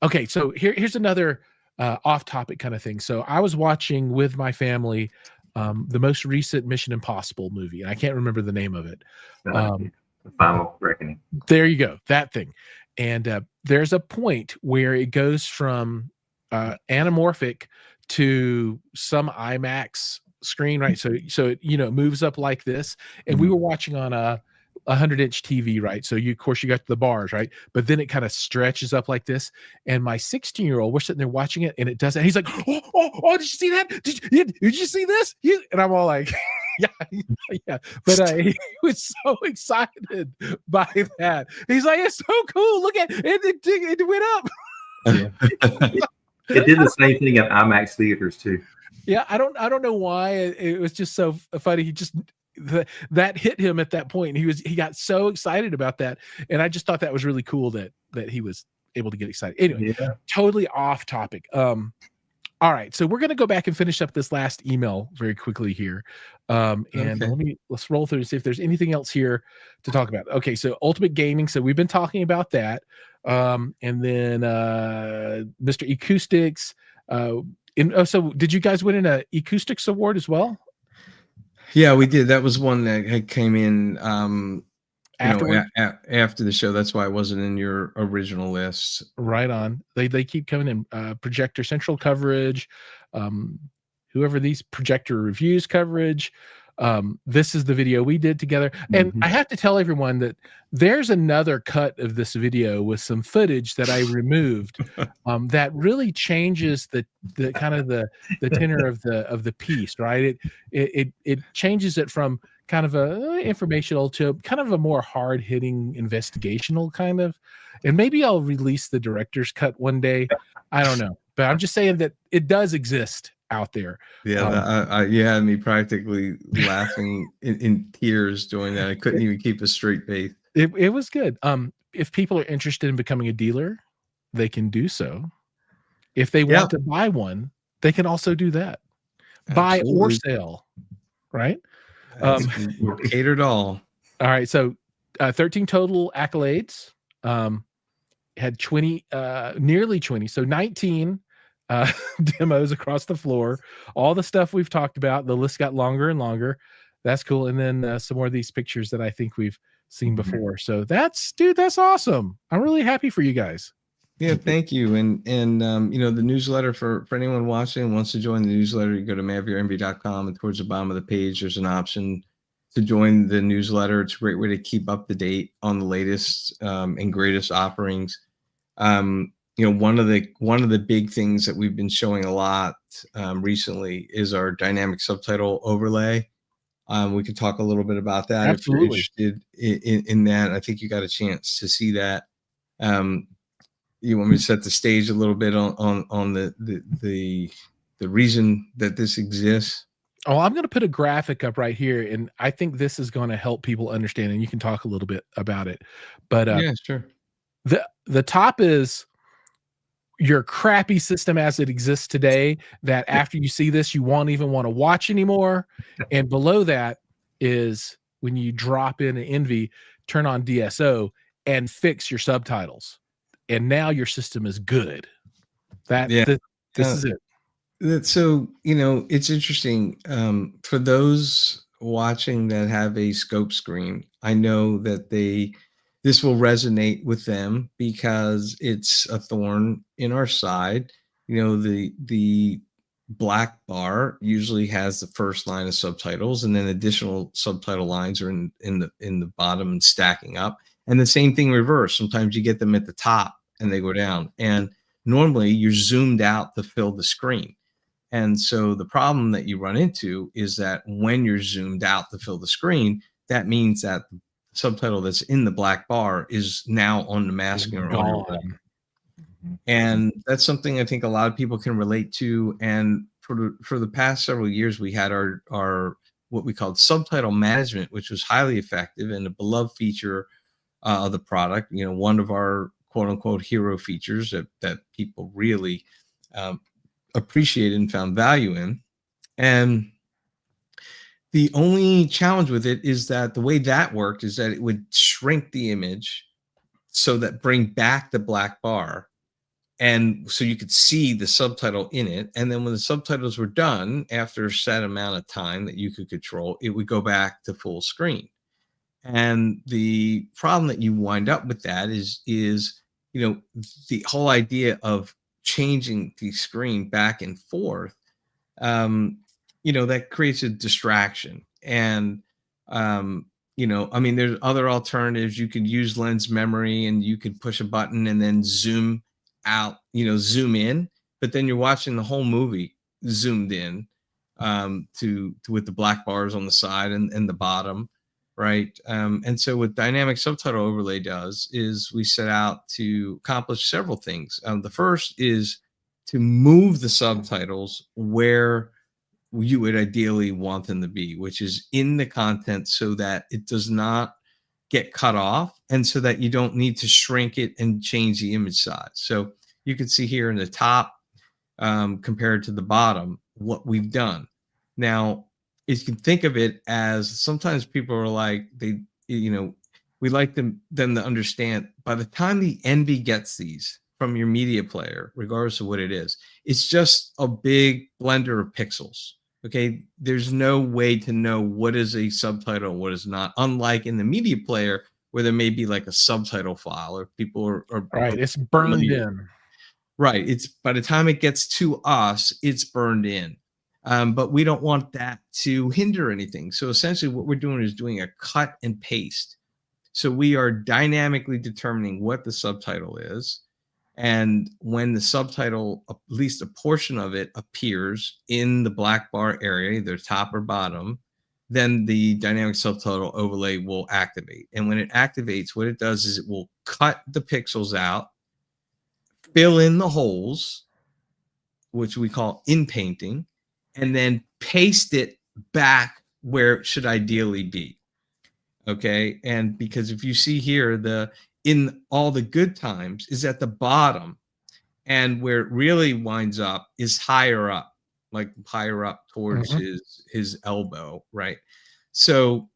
Speaker 1: Okay, so here's another off-topic kind of thing. So I was watching with my family the most recent Mission Impossible movie, and I can't remember the name of it.
Speaker 2: The Final Reckoning.
Speaker 1: There you go, that thing. And there's a point where it goes from anamorphic to some IMAX screen, right? So it moves up like this. And we were watching on a 100-inch TV, right? So of course you got the bars, right? But then it kind of stretches up like this. And my 16-year-old, we're sitting there watching it, and it does that. He's like, oh, did you see that? Did you see this? And I'm all like, Yeah, yeah. But he was so excited by that. He's like, "It's so cool! Look at it! It went up."
Speaker 2: Yeah. It did the same thing at IMAX theaters too.
Speaker 1: Yeah, I don't know why. It was just so funny. He just that hit him at that point. He got so excited about that, and I just thought that was really cool that he was able to get excited. Anyway,
Speaker 2: Yeah.
Speaker 1: totally off topic. All right, so we're gonna go back and finish up this last email very quickly here, and
Speaker 3: Okay.
Speaker 1: let's roll through and see if there's anything else here to talk about. Okay, so Ultimate Gaming. So we've been talking about that, and then Mr. Acoustics. So did you guys win an Acoustics award as well?
Speaker 3: Yeah, we did. That was one that had came in
Speaker 1: Afterwards?
Speaker 3: after the show. That's why it wasn't in your original list.
Speaker 1: Right on. They keep coming in. Projector Central coverage, whoever these projector reviews coverage. This is the video we did together, and I have to tell everyone that there's another cut of this video with some footage that I removed that really changes the kind of the tenor of the piece. Right? It changes it from kind of a informational to kind of a more hard hitting investigational kind of. And maybe I'll release the director's cut one day. I don't know, but I'm just saying that it does exist out there.
Speaker 3: Yeah, you had me practically laughing in tears doing that. I couldn't even keep a straight face.
Speaker 1: It was good. If people are interested in becoming a dealer, they can do so. If they want to buy one, they can also do that. Buy or sell, right?
Speaker 3: We're catered all.
Speaker 1: All right, so 13 total accolades. Had 20, nearly 20, so 19 demos across the floor. All the stuff we've talked about. The list got longer and longer. That's cool. And then some more of these pictures that I think we've seen before. So that's awesome. I'm really happy for you guys.
Speaker 3: Yeah, thank you. And you know, the newsletter for anyone watching and wants to join the newsletter, you go to madVRenvy.com, and towards the bottom of the page, there's an option to join the newsletter. It's a great way to keep up to date on the latest and greatest offerings. You know, one of the big things that we've been showing a lot recently is our dynamic subtitle overlay. We could talk a little bit about that.
Speaker 1: Absolutely.
Speaker 3: If you're interested in that. I think you got a chance to see that. You want me to set the stage a little bit on the reason that this exists?
Speaker 1: Oh, I'm going to put a graphic up right here, and I think this is going to help people understand, and you can talk a little bit about it. But
Speaker 3: yeah, sure.
Speaker 1: The top is your crappy system as it exists today, that after you see this, you won't even want to watch anymore. And below that is when you drop in an Envy, turn on DSO, and fix your subtitles. And now your system is good. This is it.
Speaker 3: So, you know, it's interesting for those watching that have a scope screen. I know that this will resonate with them because it's a thorn in our side. You know, the black bar usually has the first line of subtitles, and then additional subtitle lines are in the bottom and stacking up. And the same thing reverse. Sometimes you get them at the top and they go down. And normally you're zoomed out to fill the screen. And so the problem that you run into is that when you're zoomed out to fill the screen, that means that the subtitle that's in the black bar is now on the masking or on your wall. And that's something I think a lot of people can relate to. And for the past several years, we had our what we called subtitle management, which was highly effective and a beloved feature of the product. You know, one of our quote unquote hero features that people really appreciated and found value in. And the only challenge with it is that the way that worked is that it would shrink the image so that bring back the black bar. And so you could see the subtitle in it. And then when the subtitles were done, after a set amount of time that you could control, it would go back to full screen. And the problem that you wind up with that is, you know, the whole idea of changing the screen back and forth, you know, that creates a distraction. And, you know, I mean, there's other alternatives. You could use lens memory and you could push a button and then zoom out, you know, zoom in, but then you're watching the whole movie zoomed in. with the black bars on the side and the bottom, right? And so what dynamic subtitle overlay does is we set out to accomplish several things. The first is to move the subtitles where you would ideally want them to be, which is in the content so that it does not get cut off and so that you don't need to shrink it and change the image size. So you can see here in the top compared to the bottom what we've done. Now, you can think of it as sometimes people are like, we like them to understand by the time the Envy gets these from your media player, regardless of what it is, it's just a big blender of pixels. Okay, there's no way to know what is a subtitle and what is not, unlike in the media player where there may be like a subtitle file or people are
Speaker 1: right. It's burned in.
Speaker 3: Right. It's by the time it gets to us, it's burned in. But we don't want that to hinder anything. So essentially what we're doing is doing a cut and paste. So we are dynamically determining what the subtitle is. And when the subtitle, at least a portion of it, appears in the black bar area, either top or bottom, then the dynamic subtitle overlay will activate. And when it activates, what it does is it will cut the pixels out, fill in the holes, which we call in-painting, and then paste it back where it should ideally be. Okay, and because if you see here, in all the good times is at the bottom, and where it really winds up is higher up, like higher up towards his elbow, right? So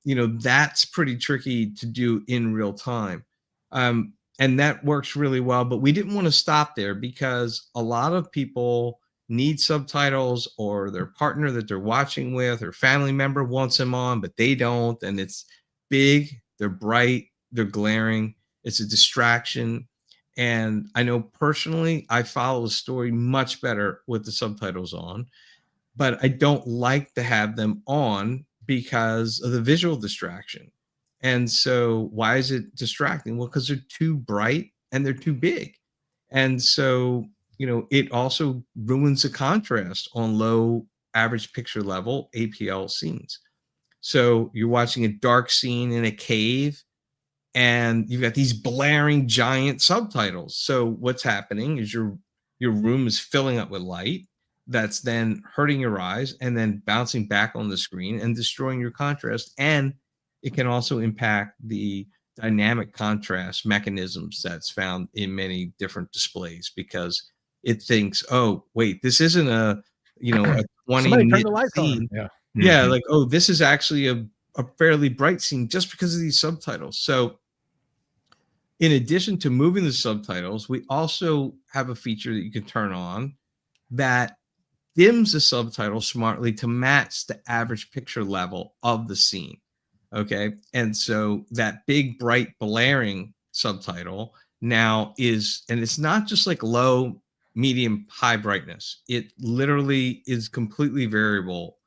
Speaker 3: that's pretty tricky to do in real time, and that works really well. But we didn't want to stop there because a lot of people need subtitles, or their partner that they're watching with or family member wants them on, but they don't, and it's big, they're bright, they're glaring. It's a distraction. And I know personally, I follow the story much better with the subtitles on, but I don't like to have them on because of the visual distraction. And so why is it distracting? Well, because they're too bright and they're too big. And so, it also ruins the contrast on low average picture level APL scenes. So you're watching a dark scene in a cave, and you've got these blaring giant subtitles. So what's happening is your room is filling up with light that's then hurting your eyes and then bouncing back on the screen and destroying your contrast. And it can also impact the dynamic contrast mechanisms that's found in many different displays, because it thinks, oh, wait, this isn't a 20 minute scene. Yeah, like, oh, this is actually a fairly bright scene just because of these subtitles. So in addition to moving the subtitles, we also have a feature that you can turn on that dims the subtitle smartly to match the average picture level of the scene. Okay. And so that big, bright, blaring subtitle now is, and it's not just like low, medium, high brightness. It literally is completely variable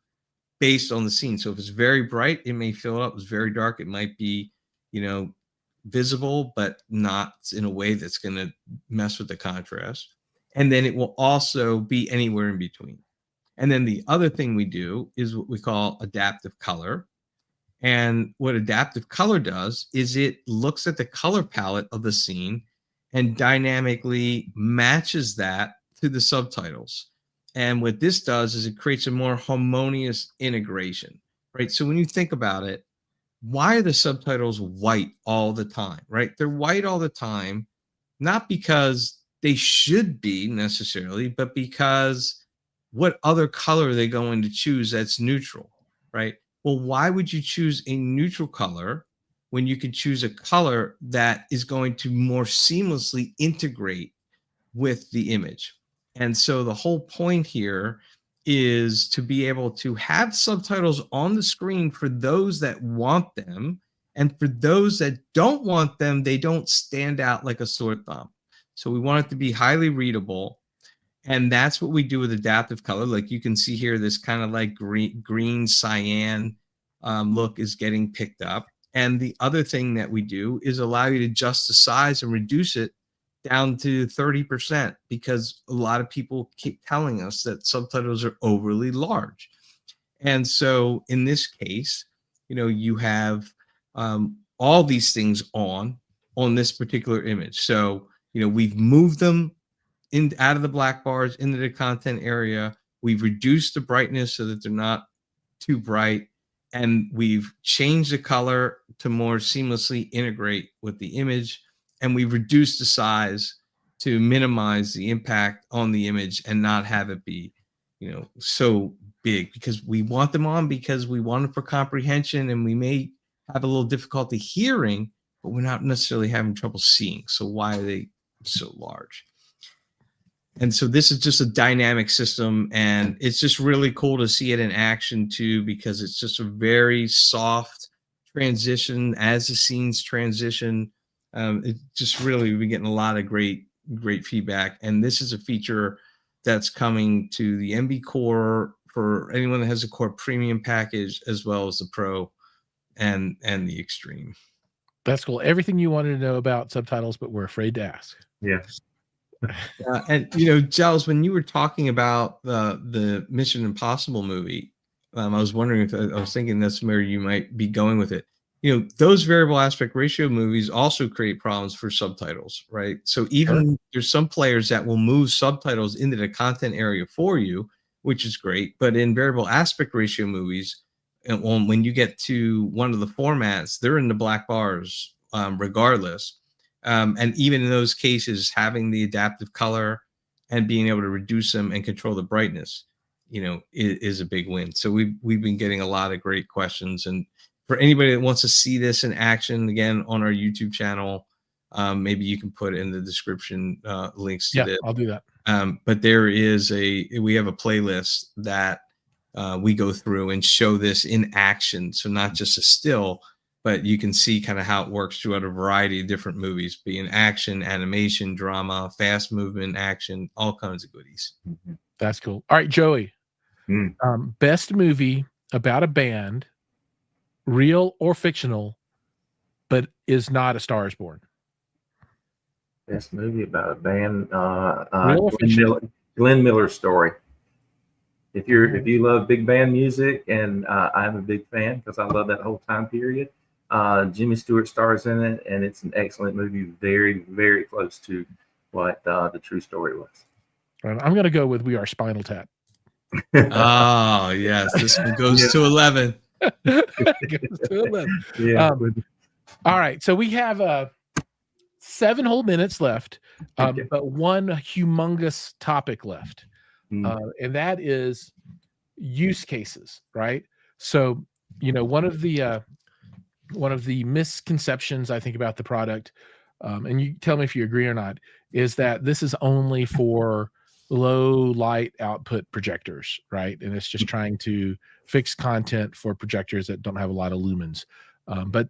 Speaker 3: based on the scene. So if it's very bright, it may fill up. If it's very dark, it might be, visible, but not in a way that's going to mess with the contrast. And then it will also be anywhere in between. And then the other thing we do is what we call adaptive color. And what adaptive color does is it looks at the color palette of the scene and dynamically matches that to the subtitles. And what this does is it creates a more harmonious integration, right? So when you think about it, why are the subtitles white all the time, right? They're white all the time, not because they should be necessarily, but because what other color are they going to choose that's neutral, right? Well, why would you choose a neutral color when you could choose a color that is going to more seamlessly integrate with the image? And so the whole point here is to be able to have subtitles on the screen for those that want them, and for those that don't want them, they don't stand out like a sore thumb. So we want it to be highly readable, and that's what we do with adaptive color. Like you can see here, this kind of like green cyan look is getting picked up. And the other thing that we do is allow you to adjust the size and reduce it down to 30%, because a lot of people keep telling us that subtitles are overly large. And so in this case, you have all these things on this particular image. So, we've moved them out of the black bars into the content area. We've reduced the brightness so that they're not too bright. And we've changed the color to more seamlessly integrate with the image. And we've reduced the size to minimize the impact on the image and not have it be, so big, because we want them on because we want them for comprehension, and we may have a little difficulty hearing, but we're not necessarily having trouble seeing. So why are they so large? And so this is just a dynamic system, and it's just really cool to see it in action too, because it's just a very soft transition as the scenes transition. It just really, we're getting a lot of great feedback. And this is a feature that's coming to the Envy Core for anyone that has a Core Premium package, as well as the Pro and the Extreme.
Speaker 1: That's cool. Everything you wanted to know about subtitles, but we're afraid to ask.
Speaker 2: Yeah.
Speaker 3: And Jiles, when you were talking about the Mission Impossible movie, I was wondering if I was thinking that's where you might be going with it. Those variable aspect ratio movies also create problems for subtitles, right? So even there's some players that will move subtitles into the content area for you, which is great. But in variable aspect ratio movies, and when you get to one of the formats, they're in the black bars regardless. And even in those cases, having the adaptive color and being able to reduce them and control the brightness, is a big win. So we've been getting a lot of great questions. And for anybody that wants to see this in action, again, on our YouTube channel, maybe you can put in the description links to this.
Speaker 1: I'll do that.
Speaker 3: But we have a playlist that we go through and show this in action. So not just a still, but you can see kind of how it works throughout a variety of different movies, being action, animation, drama, fast movement, action, all kinds of goodies.
Speaker 1: That's cool. All right, Joey. Best movie about a band, real or fictional, but is not A Star Is Born.
Speaker 2: Best movie about a band,
Speaker 1: Real or fictional?
Speaker 2: Glenn Miller's Story. If you love big band music, and I'm a big fan because I love that whole time period. Jimmy Stewart stars in it, and it's an excellent movie, very, very close to what the true story was.
Speaker 1: I'm going to go with We Are Spinal Tap.
Speaker 3: Oh, yes. This one goes to 11.
Speaker 1: Goes to 11.
Speaker 2: Yeah.
Speaker 1: All right. So we have 7 whole minutes left, but one humongous topic left. And that is use cases, right? So, one of the misconceptions I think about the product, and you tell me if you agree or not, is that this is only for low light output projectors, right? And it's just trying to fix content for projectors that don't have a lot of lumens, but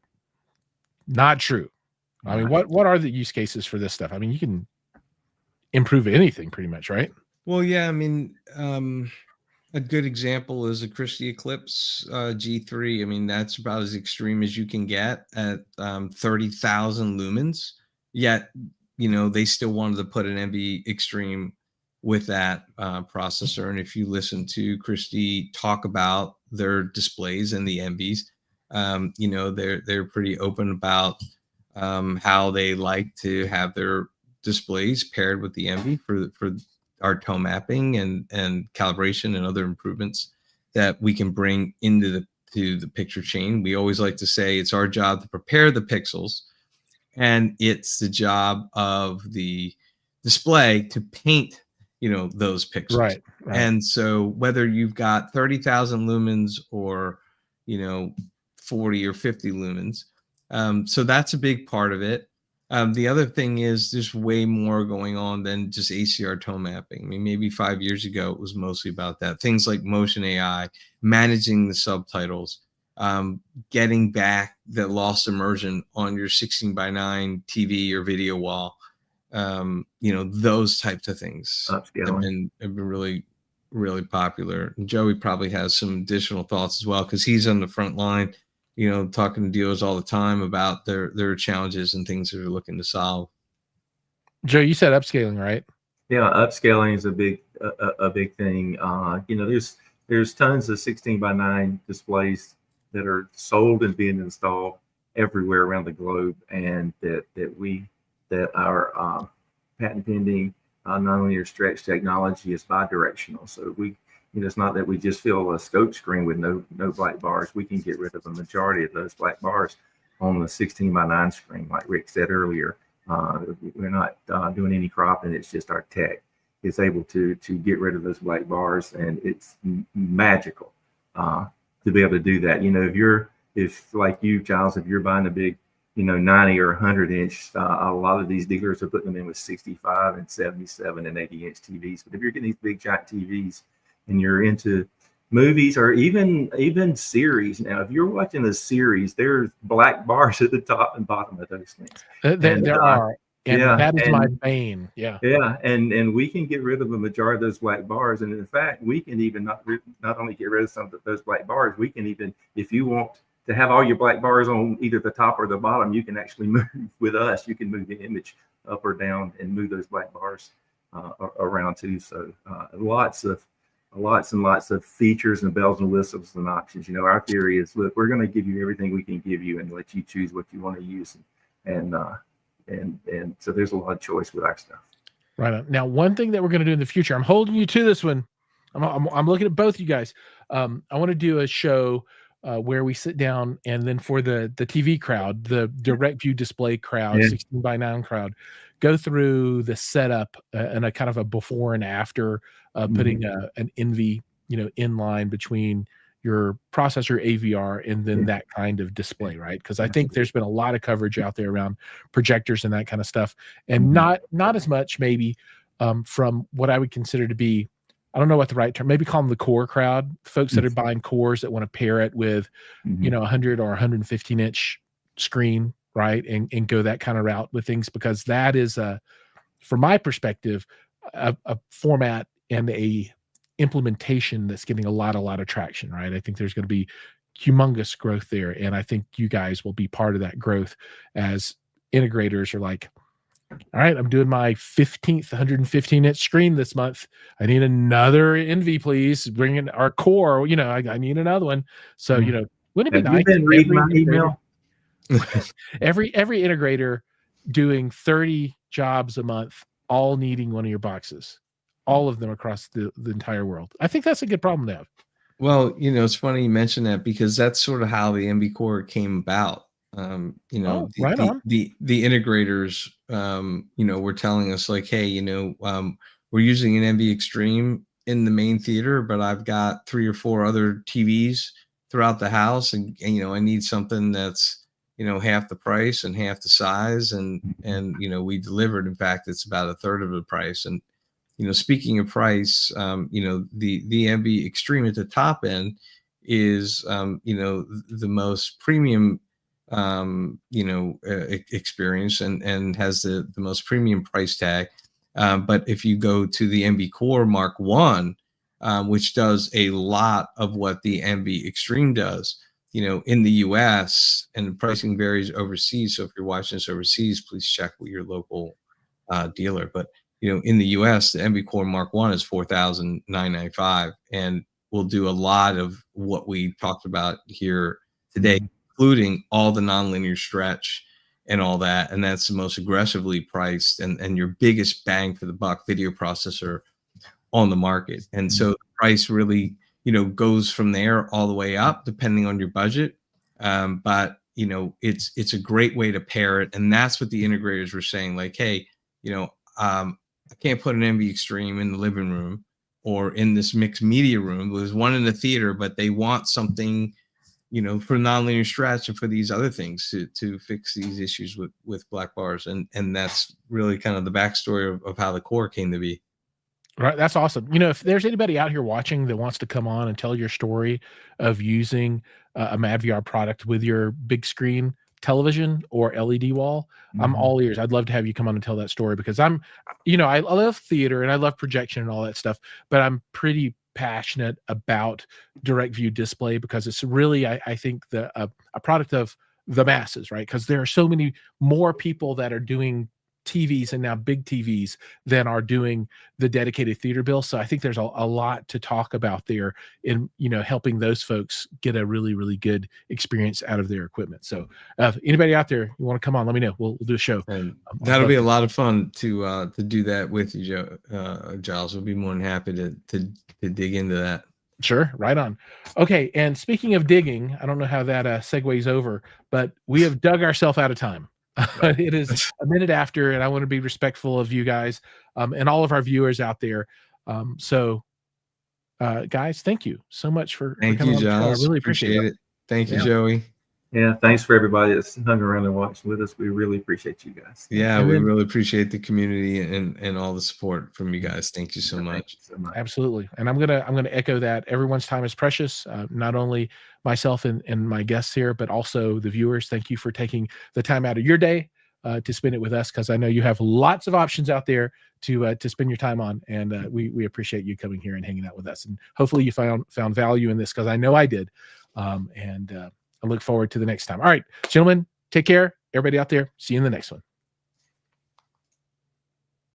Speaker 1: not true. I mean, what are the use cases for this stuff? I mean, you can improve anything pretty much, right?
Speaker 3: Well, yeah, I mean, a good example is a Christie Eclipse G3. I mean, that's about as extreme as you can get at 30,000 lumens. Yet, they still wanted to put an Envy Extreme with that processor. And if you listen to Christie talk about their displays and the Envies, they're pretty open about how they like to have their displays paired with the Envy for our tone mapping and calibration and other improvements that we can bring into the picture chain. We always like to say it's our job to prepare the pixels, and it's the job of the display to paint, those pixels.
Speaker 1: Right.
Speaker 3: And so whether you've got 30,000 lumens or, 40 or 50 lumens, so that's a big part of it. The other thing is there's way more going on than just ACR tone mapping. I mean, maybe 5 years ago, it was mostly about that. Things like motion AI, managing the subtitles, getting back the lost immersion on your 16:9 TV or video wall. Those types of things have been really, really popular. And Joey probably has some additional thoughts as well, because he's on the front line, talking to dealers all the time about their challenges and things that they're looking to solve.
Speaker 1: Joe, you said upscaling, right?
Speaker 2: Yeah, upscaling is a big thing. there's tons of 16:9 displays that are sold and being installed everywhere around the globe, and that our patent pending nonlinear stretch technology is bidirectional. So it's not that we just fill a scope screen with no black bars. We can get rid of the majority of those black bars on the 16:9 screen, like Rick said earlier. We're not doing any cropping. It's just our tech is able to get rid of those black bars, and it's magical to be able to do that. If like you, Giles, if you're buying a big 90 or 100 inch, a lot of these dealers are putting them in with 65 and 77 and 80 inch TVs. But if you're getting these big giant TVs and you're into movies or even series, now if you're watching a series, there's black bars at the top and bottom of those things.
Speaker 1: There are, and that is my bane. Yeah,
Speaker 2: and we can get rid of the majority of those black bars, and in fact, we can even not only get rid of some of those black bars, we can even, if you want to have all your black bars on either the top or the bottom, you can actually move with us. You can move the image up or down and move those black bars around too. So lots and lots of features and bells and whistles and options. Our theory is, look, we're going to give you everything we can give you and let you choose what you want to use. And so there's a lot of choice with our stuff.
Speaker 1: Right on. Now, one thing that we're going to do in the future, I'm holding you to this one. I'm looking at both you guys. I want to do a show where we sit down, and then for the TV crowd, the direct view display crowd, 16:9 crowd, go through the setup and a kind of a before and after, putting an Envy, inline between your processor AVR and then that kind of display, right? Because I think there's been a lot of coverage out there around projectors and that kind of stuff, and not as much maybe from what I would consider to be, I don't know what the right term, maybe call them the core crowd, folks that are buying cores that want to pair it with, 100 or 115 inch screen, right? And go that kind of route with things, because that is from my perspective, a format and a implementation that's getting a lot of traction, right? I think there's going to be humongous growth there. And I think you guys will be part of that growth as integrators are like, all right, I'm doing my 15th 115 inch screen this month. I need another Envy, please. Bring in our core. I need another one. So, wouldn't it be nice?
Speaker 2: You been reading my email?
Speaker 1: every integrator doing 30 jobs a month, all needing one of your boxes, all of them across the entire world. I think that's a good problem to have.
Speaker 3: Well, it's funny you mention that, because that's sort of how the Envy Core came about.
Speaker 1: Right on.
Speaker 3: The integrators, were telling us like, hey, we're using an Envy Extreme in the main theater, but I've got 3 or 4 other TVs throughout the house, and I need something that's, half the price and half the size, and we delivered. In fact, it's about a third of the price. And speaking of price, the Envy Extreme at the top end is the most premium experience, and has the most premium price tag. But if you go to the Envy Core Mark 1, which does a lot of what the Envy Extreme does, in the US, and the pricing varies overseas. So if you're watching this overseas, please check with your local dealer. But in the US, the Envy Core Mark 1 is $4,995, and will do a lot of what we talked about here today, including all the nonlinear stretch and all that. And that's the most aggressively priced and your biggest bang for the buck video processor on the market. And so the price really, goes from there all the way up, depending on your budget. But it's a great way to pair it. And that's what the integrators were saying, like, hey, I can't put an Envy Extreme in the living room or in this mixed media room. There's one in the theater, but they want something, for nonlinear stretch and for these other things to fix these issues with black bars. And that's really kind of the backstory of how the core came to be.
Speaker 1: Right. That's awesome. If there's anybody out here watching that wants to come on and tell your story of using a madVR product with your big screen television or LED wall, I'm all ears. I'd love to have you come on and tell that story, because I love theater and I love projection and all that stuff, but I'm pretty passionate about direct view display, because it's really, I think, a product of the masses, right? Because there are so many more people that are doing TVs and now big TVs than are doing the dedicated theater bill. So I think there's a lot to talk about there in, you know, helping those folks get a really, really good experience out of their equipment. So if anybody out there, you want to come on, let me know. We'll do a show.
Speaker 3: And that'll be a lot of fun to do that with you, Giles. We'll be more than happy to dig into that.
Speaker 1: Sure. Right on. Okay. And speaking of digging, I don't know how that segues over, but we have dug ourselves out of time. It is a minute after, and I want to be respectful of you guys and all of our viewers out there. Guys, thank you so much for
Speaker 3: thank
Speaker 1: coming
Speaker 3: you,
Speaker 1: on the show. I
Speaker 3: Giles.
Speaker 1: really appreciate it.
Speaker 3: Thank you, Joey.
Speaker 2: Yeah, thanks for everybody that's hung around and watched with us. We really appreciate you guys.
Speaker 3: Yeah, we really appreciate the community and all the support from you guys. Thank you so much.
Speaker 1: Absolutely. And I'm gonna echo that. Everyone's time is precious. Not only myself and my guests here, but also the viewers. Thank you for taking the time out of your day to spend it with us, because I know you have lots of options out there to spend your time on, and we appreciate you coming here and hanging out with us. And hopefully you found value in this, because I know I did. I look forward to the next time. All right, gentlemen, take care. Everybody out there, see you in the next one.